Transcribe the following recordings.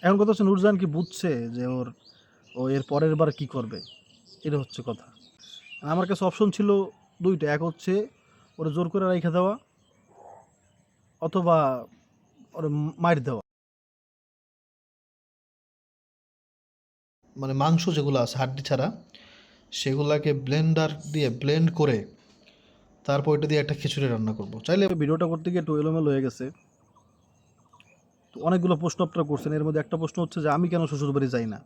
এখন কথা হচ্ছে নূরজাহান কি বুঝছে যে ও এর পরের বার কি করবে? এটা হচ্ছে কথা। আমার কাছে অপশন ছিল ২ টা। এক হচ্ছে ওরে জোর করে রাইখা দেওয়া অথবা ওরে মাইর দেওয়া। মানে মাংস যেগুলো আছে হাড্ডি ছাড়া, সেগুলাকে ব্লেন্ডার দিয়ে ব্লেন্ড করে তারপর ওইটা দিয়ে একটা খিচুড়ি রান্না করব চাইলে। ভিডিওটা করতে গিয়ে একটু এলোমেলো হয়ে গেছে। তো অনেকগুলো প্রশ্ন আপনারা করছেন। এর মধ্যে একটা প্রশ্ন হচ্ছে যে আমি কেন শ্বশুরবাড়ি যাই না?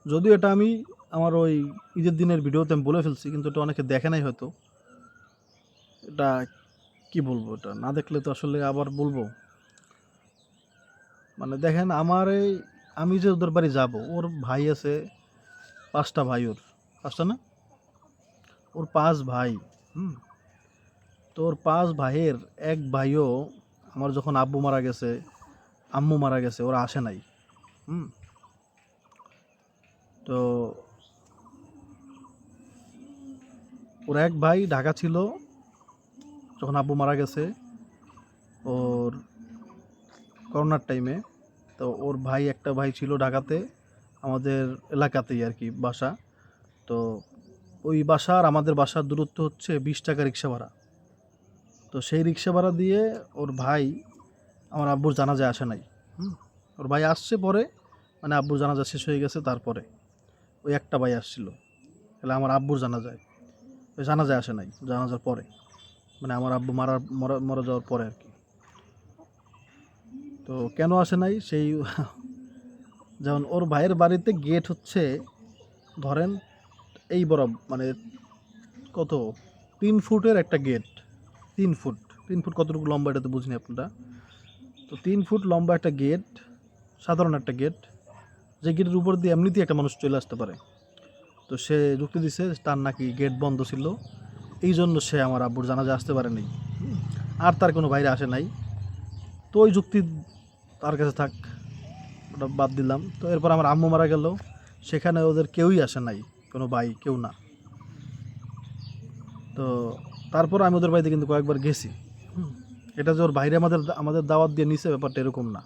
যদিও এটা আমি আমার ওই ঈদের দিনের ভিডিওতে আমি বলে ফেলছি, কিন্তু এটা অনেকে দেখে নাই হয়তো। এটা কি বলবো, এটা না দেখলে তো আসলে আবার বলবো। মানে দেখেন আমার এই আমি যে ওদের বাড়ি যাব, ওর ভাই আছে ৫টা ভাই, ওর ৫টা না, ওর ৫ ভাই। হুম। তো ওর ৫ ভাইয়ের এক ভাইও আমার যখন আব্বু মারা গেছে, আম্মু মারা গেছে, ওরা আসে নাই। হুম। তো ওর এক ভাই ঢাকা ছিল যখন আব্বু মারা গেছে, ওর করোনার টাইমে। তো ওর ভাই একটা ভাই ছিল ঢাকাতে, আমাদের এলাকাতেই আর কি বাসা। তো ওই বাসার আমাদের বাসার দূরত্ব হচ্ছে ২০ টাকা রিক্সা ভাড়া। তো সেই রিক্সা ভাড়া দিয়ে ওর ভাই আমার আব্বুর জানাজায় আসে নাই। হুম। ওর ভাই আসছে পরে, মানে আব্বুর জানাজা শেষ হয়ে গেছে তারপরে ওই একটা ভাই আসছিল। তাহলে আমার আব্বুর জানাজায়, ওই জানাজায় আসে নাই, জানাজার পরে, মানে আমার আব্বু মারা যাওয়ার পরে আর কি। তো কেন আসে নাই সেই যেমন ওর ভাইয়ের বাড়িতে গেট হচ্ছে ধরেন এই বড়, মানে কত ৩ ফুটের একটা গেট। ৩ ফুট, ৩ ফুট কতটুকু লম্বা এটা তো বুঝিনি আপনারা। তো ৩ ফুট লম্বা একটা গেট, সাধারণ একটা গেট, যে গেটের উপর দিয়ে এমনিতেই একটা মানুষ চলে আসতে পারে। তো সে যুক্তি দিছে তার নাকি গেট বন্ধ ছিল, এই জন্য সে আমার আব্বুর জানাজা আসতে পারেনি। আর তার কোনো বাইরে আসে নাই। তো ওই যুক্তি তার কাছে থাক, ওটা বাদ দিলাম। তো এরপর আমার আম্মু মারা গেল, সেখানে ওদের কেউই আসে নাই, কোনো ভাই কেউ না। তো তারপর আমি ওদের বাড়িতে কিন্তু কয়েকবার গেছি। হুম। এটা যে ওর বাইরে আমাদের আমাদের দাওয়াত দিয়ে নিছে ব্যাপারটা এরকম না।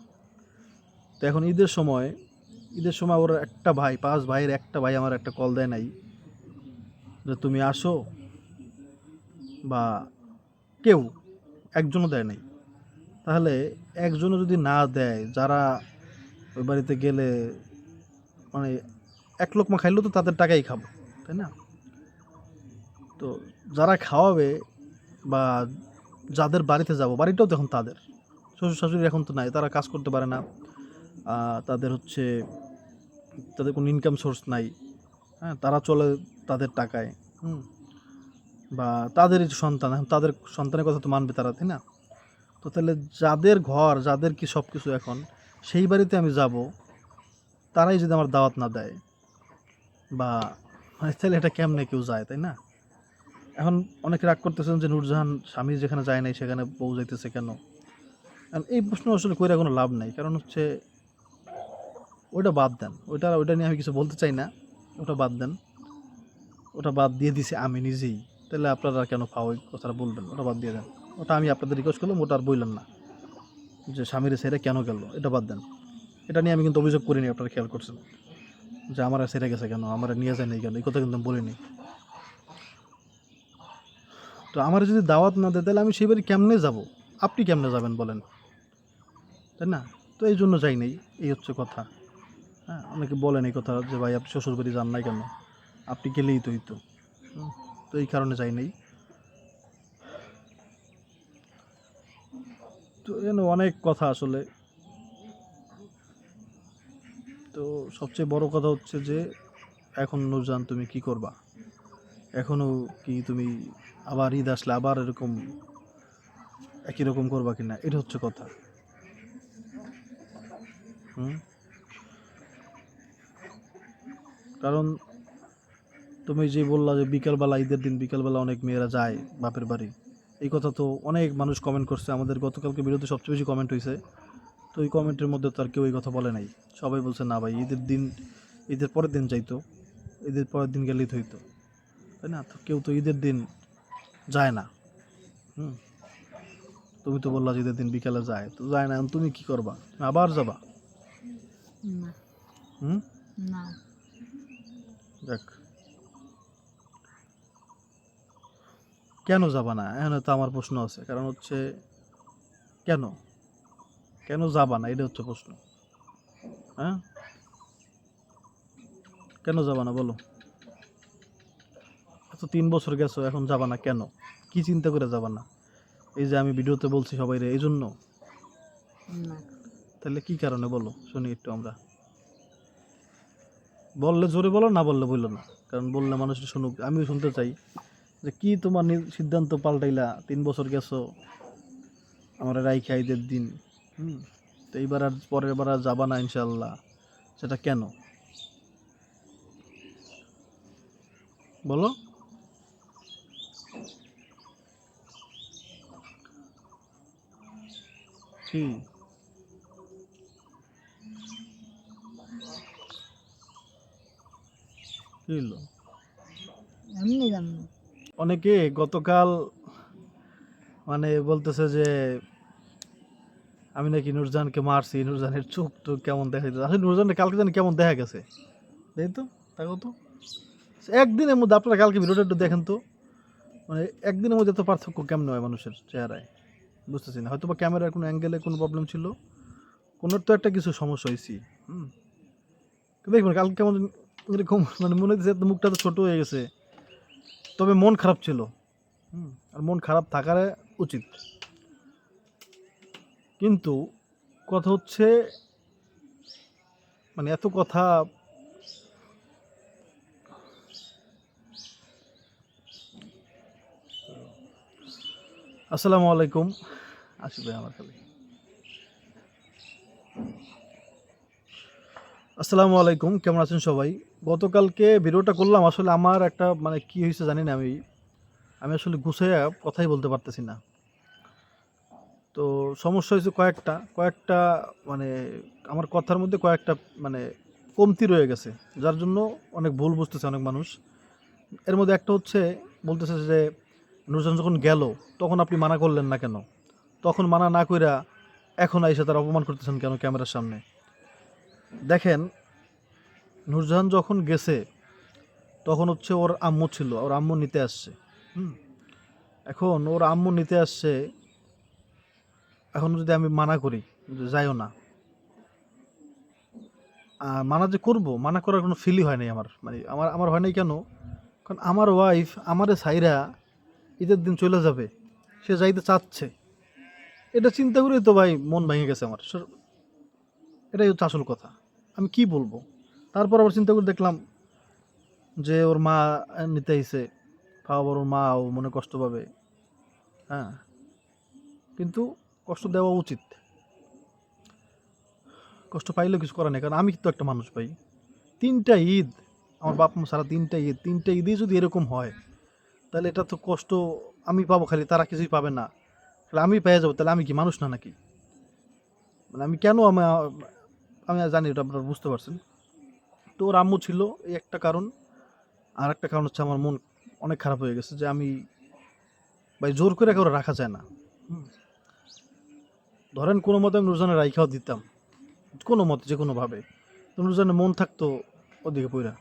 তো এখন ঈদের সময় ওর একটা ভাই, ৫ ভাইয়ের একটা ভাই আমার একটা কল দেয় নাই যে তুমি আসো, বা কেউ একজনও দেয় নাই। তাহলে একজনও যদি না দেয়, যারা ওই বাড়িতে গেলে মানে এক লোকমা খাইলেও তো তাদের টাকাই খাবো, তাই না? তো যারা খাওয়াবে বা যাদের বাড়িতে যাব, বাড়িটাও তখন তাদের, শ্বশুর শাশুড়ি এখন তো নাই, তারা কাজ করতে পারে না। তাদের হচ্ছে তাদের কোনো ইনকাম সোর্স নাই। হ্যাঁ, তারা চলে তাদের টাকায়। হুম। বা তাদেরই সন্তান, এখন তাদের সন্তানের কথা তো মানবে তারা, তাই না? তো তাহলে যাদের ঘর, যাদের কি সব কিছু এখন, সেই বাড়িতে আমি যাব, তারাই যদি আমার দাওয়াত না দেয়, বা মানে তাহলে এটা কেমনে কেউ যায়, তাই না? এখন অনেকে রাগ করতেছেন যে নূরজাহান স্বামী যেখানে যায় নাই সেখানে বউ যাইতেছে কেন? এখন এই প্রশ্ন আসলে কইরা কোনো লাভ নাই, কারণ হচ্ছে ওইটা বাদ দেন, ওইটা নিয়ে আমি কিছু বলতে চাই না। ওটা বাদ দেন, ওটা বাদ দিয়ে দিছি আমি নিজেই। তাহলে আপনারা কেন ওই কথাটা বলবেন? ওটা বাদ দিয়ে দেন। ওটা আমি আপনাদের রিকোয়েস্ট করলাম, ওটা আর বললেন না যে স্বামীর ছেড়ে কেন গেল, এটা বাদ দেন। এটা নিয়ে আমি কিন্তু অভিযোগ করিনি, আপনারা খেয়াল করছেন যে আমার ছেড়ে গেছে কেন, আমার নিয়ে যায় নাই কেন, এই কথা কিন্তু আমি বলিনি। তো আমার যদি দাওয়াত না দেয় তাহলে আমি সেই বাড়ি কেমনে যাব? আপনি কেমনে যাবেন বলেন, তাই না? তো এই জন্য যাই নাই, এই হচ্ছে কথা। হ্যাঁ, অনেকে বলেন এই কথা যে ভাই আপনি শ্বশুর বাড়ি যান নাই কেন, আপনি গেলেই তো হইতো। হুম। তো এই কারণে যাই নাই। তো এখানে অনেক কথা আসলে। তো সবচেয়ে বড় কথা হচ্ছে যে এখন নূরজাহান তুমি কি করবা? এখনও কি তুমি আবার ঈদ আসলে আবার এরকম একই রকম করবা কিনা, এটা হচ্ছে কথা। হুম। কারণ তুমি যে বললা যে বিকালবেলা, ঈদের দিন বিকালবেলা অনেক মেয়েরা যায় বাপের বাড়ি, এই কথা তো অনেক মানুষ কমেন্ট করছে। আমাদের গতকালকে ভিডিওতে সবচেয়ে বেশি কমেন্ট হয়েছে। তো ওই কমেন্টের মধ্যে তো আর কেউ এই কথা বলে নাই। সবাই বলছে না ভাই, ঈদের দিন, ঈদের পরের দিন যাইতো, ঈদের পরের দিন গেলেই তো হইতো, তাই না? তো কেউ তো ঈদের দিন যায় না। হুম। তুমি তো বললা যে ঈদের দিন বিকালে যায়, তো যায় না, এখন তুমি কি করবা? তুমি আবার যাবা? না হুম না দেখ, কেন যাবা না? এখানে তো আমার প্রশ্ন আছে, কারণ হচ্ছে কেন কেন যাবা না, এটা হচ্ছে প্রশ্ন। হ্যাঁ, কেন যাবা না বলো? তো 3 বছর গেছো, এখন যাবা না কেন? কি চিন্তা করে যাবা না? এই যে আমি ভিডিওতে বলছি সবাই রে, এই জন্য? না তাহলে কি কারণে বলো শুনি একটু আমরা। বললে জোরে বলো, না বললে বললো না, কারণ বললে মানুষ শুনুক, আমিও শুনতে চাই যে কি তোমার সিদ্ধান্ত পাল্টাইলা, 3 বছর গেছো আমরা রাইখা ঈদের দিন। হুম, তো এইবার আর পরের বার আর যাবা না ইনশাল্লাহ, সেটা কেন বলো? কি কি হলো? এমনি জানো অনেকে গতকাল মানে বলতেছে যে আমি নাকি নূরজাহানকে মারছি, নূরজাহানের চোখ টোক কেমন দেখা যেত, আসলে নূরজাহানের কালকে জানি কেমন দেখা গেছে, তাই তো? তাকে তো একদিনের মধ্যে, আপনারা কালকে ভিডিওটা একটু দেখেন তো, মানে একদিনের মধ্যে এত পার্থক্য কেমন হয় মানুষের চেহারায়, বুঝতেছি না। হয়তো বা ক্যামেরার কোনো অ্যাঙ্গেলে কোনো প্রবলেম ছিল, কোনো তো একটা কিছু সমস্যা হয়েছি। হুম, দেখবেন কালকে কেমন এরকম, মানে মনে হচ্ছে মুখটা তো ছোট হয়ে গেছে, তবে মন খারাপ ছিল। হুম, আর মন খারাপ থাকার উচিত, কিন্তু কথা হচ্ছে মানে এত কথা। আসসালামু আলাইকুম, আসবে আমার খালি। আসসালামু আলাইকুম, কেমন আছেন সবাই? গতকালকে ভিডিওটা করলাম, আসলে আমার একটা মানে কি হয়েছে জানি না, আমি আমি আসলে গুছিয়ে কথাই বলতে পারতেছি না। তো সমস্যা হয়েছে কয়েকটা কয়েকটা, মানে আমার কথার মধ্যে কয়েকটা মানে কমতি রয়ে গেছে, যার জন্য অনেক ভুল বুঝতেছে অনেক মানুষ। এর মধ্যে একটা হচ্ছে, বলতেছে যে নুরজান যখন গেল তখন আপনি মানা করলেন না কেন? তখন মানা না কইরা এখন আইসা তার অপমান করতেছেন কেন ক্যামেরার সামনে? দেখেন, নূরজাহান যখন গেছে তখন হচ্ছে ওর আম্মু ছিল, ওর আম্মু নিতে আসছে। হুম, এখন ওর আম্মু নিতে আসছে, এখন যদি আমি মানা করি যে যাইও না, আর মানা যে করব, মানা করার কোনো ফিলই হয় নাই আমার, মানে আমার আমার হয় নাই কেন? কারণ আমার ওয়াইফ আমারে সাইরা ঈদের দিন চলে যাবে, সে যাইতে চাচ্ছে, এটা চিন্তা করেই তো ভাই মন ভেঙে গেছে আমার। এটাই হচ্ছে আসল কথা। আমি কি বলবো? তারপর আবার চিন্তা করে দেখলাম যে ওর মা নিতে আইছে, আবার ওর মাও মনে কষ্ট পাবে। হ্যাঁ, কিন্তু কষ্ট দেওয়া উচিত, কষ্ট পাইলেও কিছু করার নেই, কারণ আমি তো একটা মানুষ ভাই। 3টা ঈদ, আমার বাপ মা সারা 3টা ঈদ, 3টা ঈদই যদি এরকম হয়, তাহলে এটা তো কষ্ট আমি পাবো, খালি তারা কিছুই পাবে না, তাহলে আমি পেয়ে যাবো, তাহলে আমি কি মানুষ না নাকি? মানে আমি কেন আমি জানি এটা আপনারা বুঝতে পারছেন। তো ওর আম্মু ছিল, এই একটা কারণ। আর একটা কারণ হচ্ছে আমার মন অনেক খারাপ হয়ে গেছে যে আমি ভাই জোর করে কাউরে রাখা যায় না। হুম, ধরেন কোনো মতে আমি নুরজানের রাইখাও দিতাম, কোনো মতে যে কোনোভাবে, তো নুরজানের মন থাকতো ওদিকে পইরা,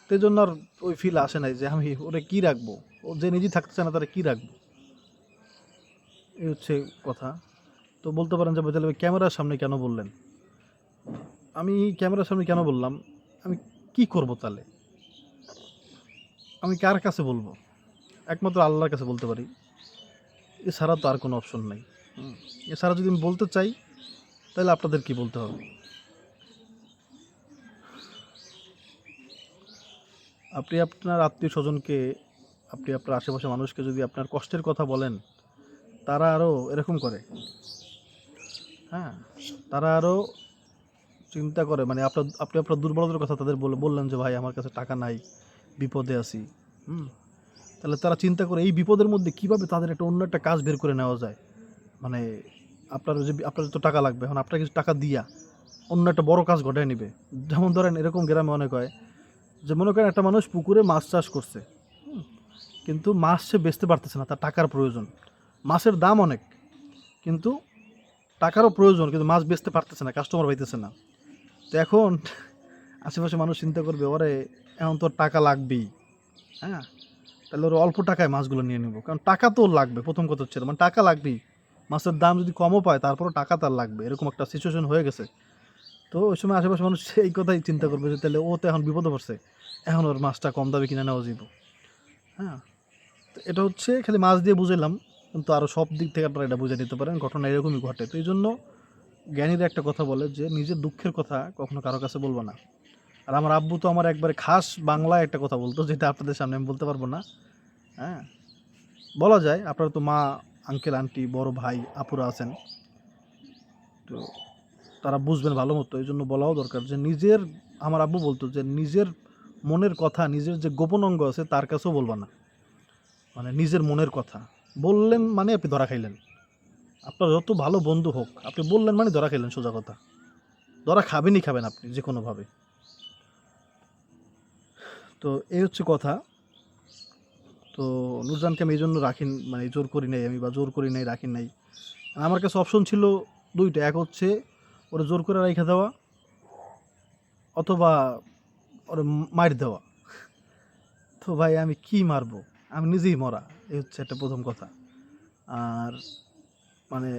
তো এই জন্য আর ওই ফিল আসে নাই যে আমি ওরে কি রাখবো, ও যে নিজেই থাকতে চায় না তারা কি রাখবো, এই হচ্ছে কথা। তো বলতে পারেন যে ভাই তাহলে ক্যামেরার সামনে কেন বললেন? আমি ক্যামেরার সামনে কেন বললাম? আমি কি করব তাহলে? আমি কার কাছে বলবো? একমাত্র আল্লাহর কাছে বলতে পারি, এছাড়া তো আর কোনো অপশন নাই। হুম, এছাড়া যদি আমি বলতে চাই, তাহলে আপনাদের কি বলতে হবে? আপনি আপনার আত্মীয় স্বজনকে, আপনি আপনার আশেপাশে মানুষকে যদি আপনার কষ্টের কথা বলেন, তারা আরও এরকম করে। হ্যাঁ, তারা আরও চিন্তা করে, মানে আপনি আপনার দুর্বলতার কথা তাদের বললেন যে ভাই আমার কাছে টাকা নাই, বিপদে আছি। হুম, তাহলে তারা চিন্তা করে এই বিপদের মধ্যে কিভাবে তাদের একটা অন্য একটা কাজ বের করে নেওয়া যায়। মানে আপনার তো টাকা লাগবে, এখন আপনার কিছু টাকা দিয়া অন্য একটা বড় কাজ ঘটায় নিবে। যেমন ধরেন এরকম গ্রামে অনেক হয় যে মনে করেন একটা মানুষ পুকুরে মাছ চাষ করছে, কিন্তু মাছ সে বেচতে পারতেছে না, তার টাকার প্রয়োজন। মাছের দাম অনেক, কিন্তু টাকারও প্রয়োজন, কিন্তু মাছ বেচতে পারতেছে না, কাস্টমার পাইতেছে না। তো এখন আশেপাশে মানুষ চিন্তা করবে ওরে এখন তোর টাকা লাগবেই, হ্যাঁ, তাহলে ওর অল্প টাকায় মাছগুলো নিয়ে নেবো, কারণ টাকা তো ওর লাগবে। প্রথম কথা হচ্ছে মানে টাকা লাগবেই, মাছের দাম যদি কমও পায় তারপরও টাকা তার লাগবে, এরকম একটা সিচুয়েশন হয়ে গেছে। তো ওই সময় আশেপাশে মানুষ এই কথাই চিন্তা করবে যে তাহলে ও তো এখন বিপদে পড়ছে, এখন ওর মাছটা কম দামে কিনে নেওয়া যাইব। হ্যাঁ, তো এটা হচ্ছে খালি মাছ দিয়ে বুঝাইলাম, কিন্তু আরও সব দিক থেকে আপনারা এটা বুঝে নিতে পারেন, ঘটনা এরকমই ঘটে। তো এই জন্য জ্ঞানীরা একটা কথা বলে যে নিজের দুঃখের কথা কখনো কারো কাছে বলবো না। আর আমার আব্বু তো আমার একবারে খাস বাংলায় একটা কথা বলতো, যেটা আপনাদের সামনে আমি বলতে পারবো না। হ্যাঁ, বলা যায় আপনারা তো মা, আঙ্কেল, আন্টি, বড় ভাই, আপুরা আছেন, তো তারা বুঝবেন ভালো মতো, এই জন্য বলাও দরকার যে নিজের, আমার আব্বু বলতো যে নিজের মনের কথা, নিজের যে গোপন অঙ্গ আছে তার কাছেও বলবা না। মানে নিজের মনের কথা বললেন মানে আপনি ধরা খাইলেন। আপনার যত ভালো বন্ধু হোক, আপনি বললেন মানে ধরা খাইলেন, সোজা কথা। ধরা খাবেনই খাবেন আপনি যে কোনোভাবে। তো এই হচ্ছে কথা। তো নুরজানকে আমি এই জন্য রাখি, মানে জোর করি নাই আমি, বা জোর করি নাই, রাখি নাই। আমার কাছে অপশন ছিল দুইটা, এক হচ্ছে ওরা জোর করে রেখে দেওয়া, অথবা ওরা মার দেওয়া। তো ভাই আমি কি মারবো, আমি নিজেই মরা, এই হচ্ছে একটা প্রথম কথা। আর মানে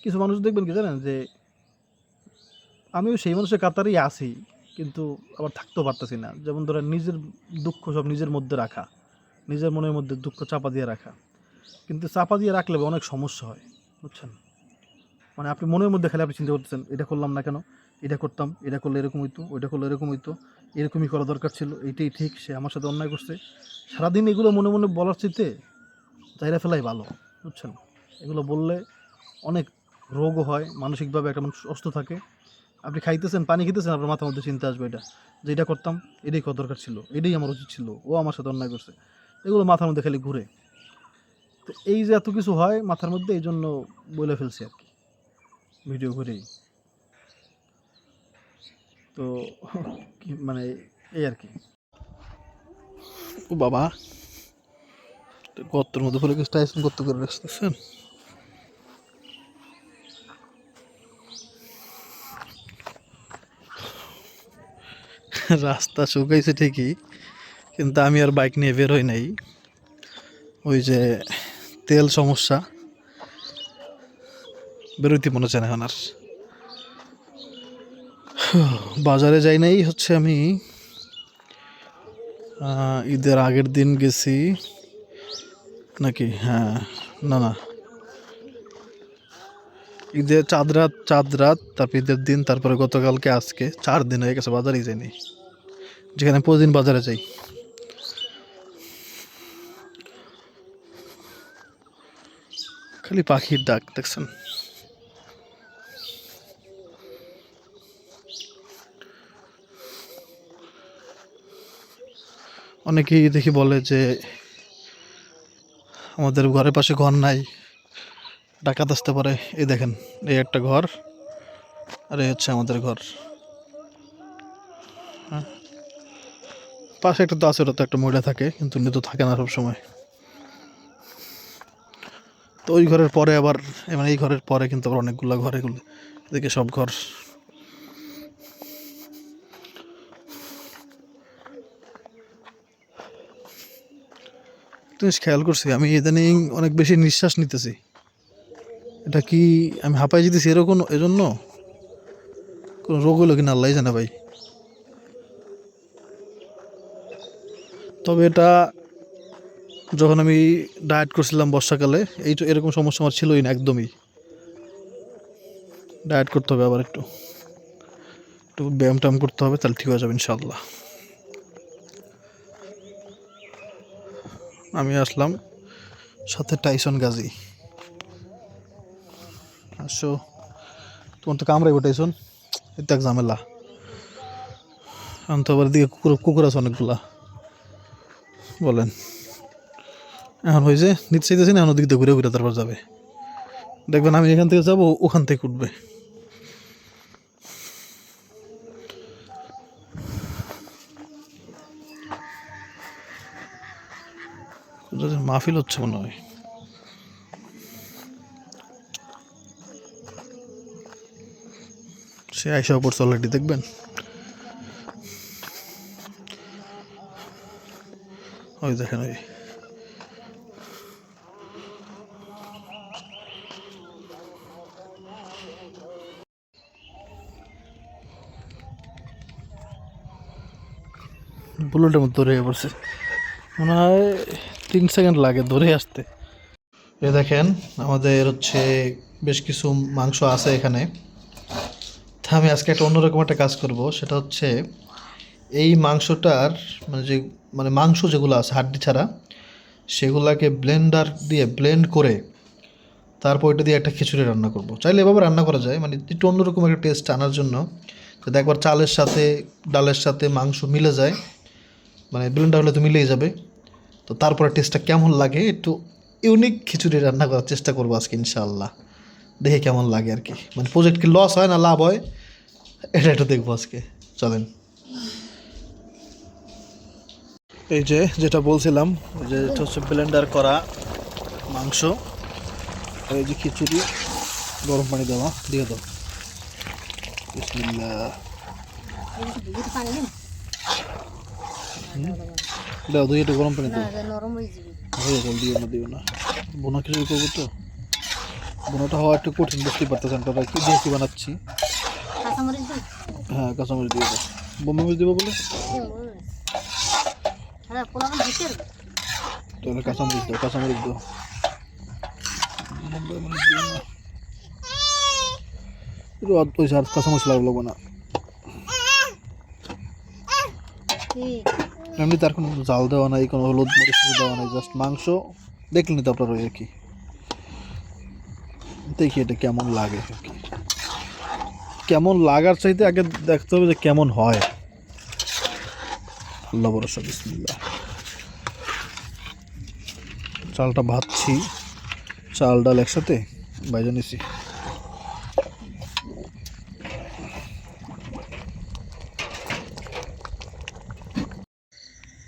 কিছু মানুষ দেখবেন কি জানেন, যে আমিও সেই মানুষের কাতারেই আছি, কিন্তু আবার থাকতেও পারতেছি না। যেমন ধরেন নিজের দুঃখ সব নিজের মধ্যে রাখা, নিজের মনের মধ্যে দুঃখ চাপা দিয়ে রাখা, কিন্তু চাপা দিয়ে রাখলে অনেক সমস্যা হয়, বুঝছেন। মানে আপনি মনের মধ্যে খেলে আপনি চিন্তা করতেছেন, এটা করলাম না কেন, এটা করতাম, এটা করলে এরকম হইতো, ওইটা করলে এরকম হইতো, এরকমই করা দরকার ছিল, এইটাই ঠিক, সে আমার সাথে অন্যায় করছে। সারাদিন এগুলো মনে মনে বলার চাইতে চাইরা ফেলাই ভালো, বুঝছেন। এগুলো বললে অনেক রোগও হয়, মানসিকভাবে একটা মানুষ অসুস্থ থাকে। আপনি খাইতেছেন, পানি খেতেছেন, আপনার মাথার মধ্যে চিন্তা আসবে এটা, যে এটা করতাম, এটাই করা দরকার ছিল, এটাই আমার উচিত ছিল, ও আমার সাথে অন্যায় করছে, এগুলো মাথার মধ্যে খালি ঘুরে। তো এই যে এত কিছু হয় মাথার মধ্যে, এই জন্য বলে ফেলছি আর কি, ভিডিও করেই। তো কি মানে এই আর কি। ও বাবা, গর্তের মধ্যে ফেলে কিছু টাইসন গর্ত করে রাখতেছেন। রাস্তা শুকাইছে ঠিকই, কিন্তু আমি আর বাইক নিয়ে বের হই নাই। ওই যে তেল সমস্যা, বেরোইতে মনে হচ্ছে না এখন আর। বাজারে যাই নাই হচ্ছে আমি ঈদের আগের দিন গেছি নাকি, হ্যাঁ, না না, ঈদের চাঁদ রাত, তারপর ঈদের দিন, তারপরে গতকালকে, আজকে 4 দিন হয়ে গেছে বাজারেই যাইনি, যেখানে প্রতিদিন বাজারে যাই। খালি পাখির ডাক দেখছেন। অনেকেই দেখি বলে যে আমাদের ঘরের পাশে ঘর নাই, ডাকাত আসতে পারে। এই দেখেন, এই একটা ঘর, আর এই হচ্ছে আমাদের ঘর। হ্যাঁ, পাশে একটা তো আছে, ওটা তো একটা মহিলা থাকে, কিন্তু উনি তো থাকে না সব সময়। তো ওই ঘরের পরে আবার, মানে এই ঘরের পরে কিন্তু আবার অনেকগুলো ঘর, এগুলো এদিকে সব ঘর। জিনিস খেয়াল করছি আমি, ইদানিং অনেক বেশি নিঃশ্বাস নিতেছি। এটা কি আমি হাঁপাই যেতেছি এরকম, এজন্য কোনো রোগ হলো কিনা আল্লাহ জানে ভাই। তবে এটা যখন আমি ডায়েট করছিলাম বর্ষাকালে, এই তো এরকম সমস্যা আমার ছিলই না একদমই। ডায়েট করতে হবে, আবার একটু একটু ব্যায়াম ট্যায়াম করতে হবে, তাহলে ঠিক হয়ে যাবে ইনশাল্লাহ। আমি আসলাম, সাথে টাইসন গাজী। আসো, তোমার তো কামড়াইব টাইসন, এটা এক ঝামেলা। এখন তো আবার দিকে কুকুর কুকুর আছে অনেকগুলা, বলেন। এখন হয়েছে নিতে চাইতেছি না, এখন ওদিক দিয়ে ঘুরে ঘুরে তারপর যাবে। দেখবেন আমি এখান থেকে যাবো, ওখান থেকে উঠবে। মাহফিল হচ্ছে মনে হয়। সে আইসা পড়ছে অলরেডি, দেখবেন ওই দেখেন ওই বুলেটের মতো ধরে পড়ছে, মনে হয় 3 সেকেন্ড লাগে ধরে আসতে। এ দেখেন আমাদের হচ্ছে বেশ কিছু মাংস আছে এখানে। তা আমি আজকে একটা অন্যরকম একটা কাজ করব, সেটা হচ্ছে এই মাংসটার মাংস যেগুলো আছে হাড্ডি ছাড়া সেগুলাকে ব্লেন্ডার দিয়ে ব্লেন্ড করে তারপর এটা দিয়ে একটা খিচুড়ি রান্না করব। চাইলে এভাবে রান্না করা যায়, মানে একটু অন্যরকম একটা টেস্ট আনার জন্য, যাতে একবার চালের সাথে ডালের সাথে মাংস মিলে যায়, মানে ব্লেন্ডার হলে তো মিলেই যাবে। তো তারপরে টেস্টটা কেমন লাগে, একটু ইউনিক খিচুড়ি রান্না করার চেষ্টা করবো আজকে ইনশাআল্লাহ। দেখে কেমন লাগে আর কি, মানে প্রজেক্ট কি লস হয় না লাভ হয় এটা একটু দেখবো আজকে। চলেন। এই যে যেটা বলছিলাম, যে এটা হচ্ছে ব্লেন্ডার করা মাংস, এই যে খিচুড়ি, গরম পানি দেওয়া, দিয়ে দাও বিসমিল্লাহ। দাও 2 লিটার গরম পানি দাও, নরম হয়ে যাবে। হয়ে গেল, দিও না বোনা খিচুড়ি করবো তো, বোনাটা হওয়া একটু কঠিন, বুঝতে পারতেছেন তারা কি দিয়ে কি বানাচ্ছি। কাঁচামরিচ দিই। হ্যাঁ কাঁচামরিচ দিয়ে দাও, বোম্বে মরিচ দেবো বলে, হ্যাঁ পোলাপান ভিতর তাহলে কাঁচামরিচ দাও, কাঁচামরিচ দাও, বোম্বে মরিচ দিও না, একটু অল্প হয়েছে, আর কাঁচামরিচ লাগলো না। ঠিক এমনি তার কোনো জাল দেওয়া নাই, কোনো হলুদ মরিচ দেওয়া নাই, জাস্ট মাংস দেখলেন তো আপনার ওই আর কি। দেখি এটা কেমন লাগে আর কি, কেমন লাগার চাইতে আগে দেখতে হবে যে কেমন হয়। আল্লাহ ভরসা, বিসমিল্লাহ। চালটা ভাজছি, চাল ডাল একসাথে ভাজা নিছি।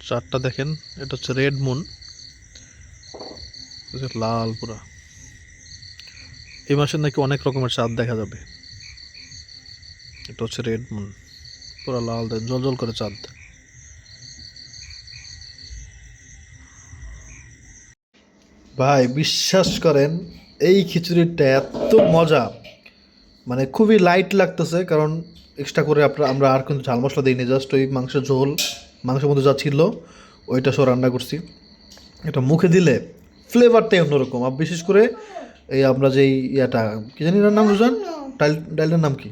চারটা দেখেন, এটা হচ্ছে রেড মুন, লাল পুরা। এই মাসে নাকি অনেক রকমের চাঁদ দেখা যাবে। এটা হচ্ছে রেড মুন, পুরা লাল, জল জল করে চাঁদ। ভাই বিশ্বাস করেন এই খিচুড়িটা এত মজা, মানে খুবই লাইট লাগতেছে, কারণ এক্সট্রা করে আমরা আর কিন্তু ঝাল মশলা দিইনি, জাস্ট ওই মাংসের ঝোল, মাংসের মধ্যে যা ছিল ওইটা সব রান্না করছি। এটা মুখে দিলে ফ্লেভারটাই অন্যরকম। আর বিশেষ করে এই আমরা যেই ইয়াটা কী জানি এটার নাম, রুজান ডালের নাম কি,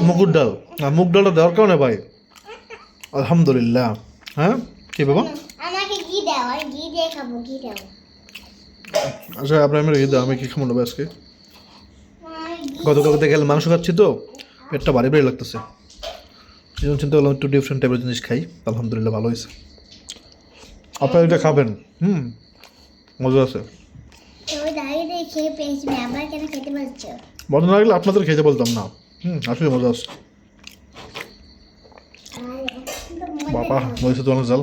মুগুর ডাল। আর মুগ ডালটা দেওয়ার কারণে ভাই আলহামদুলিল্লাহ। হ্যাঁ কি বাবা, আমাকে ঘি দাও, আমি ঘি দিয়ে খাবো, ঘি দাও। আচ্ছা আপনার আমি রেখে দাও, আমি কি খাবো নেবো আজকে। গতকাল থেকে মাংস খাচ্ছি তো পেটটা ভারী ভারী লাগতেছে, এই জন্য চিন্তা করলাম একটু ডিফারেন্ট টাইপের জিনিস খাই। আলহামদুলিল্লাহ ভালো হয়েছে। আপনারা এটা খাবেন, মজা আছে। তুমি দাঁড়িয়ে দিয়ে খেয়ে পেয়েছি, আবার কেন খেতে পারছো? মজা না লাগলে আপনাদের খেতে বলতাম না। আসলে মজা আছে। বাবা হয়েছে তো অনেক জাল।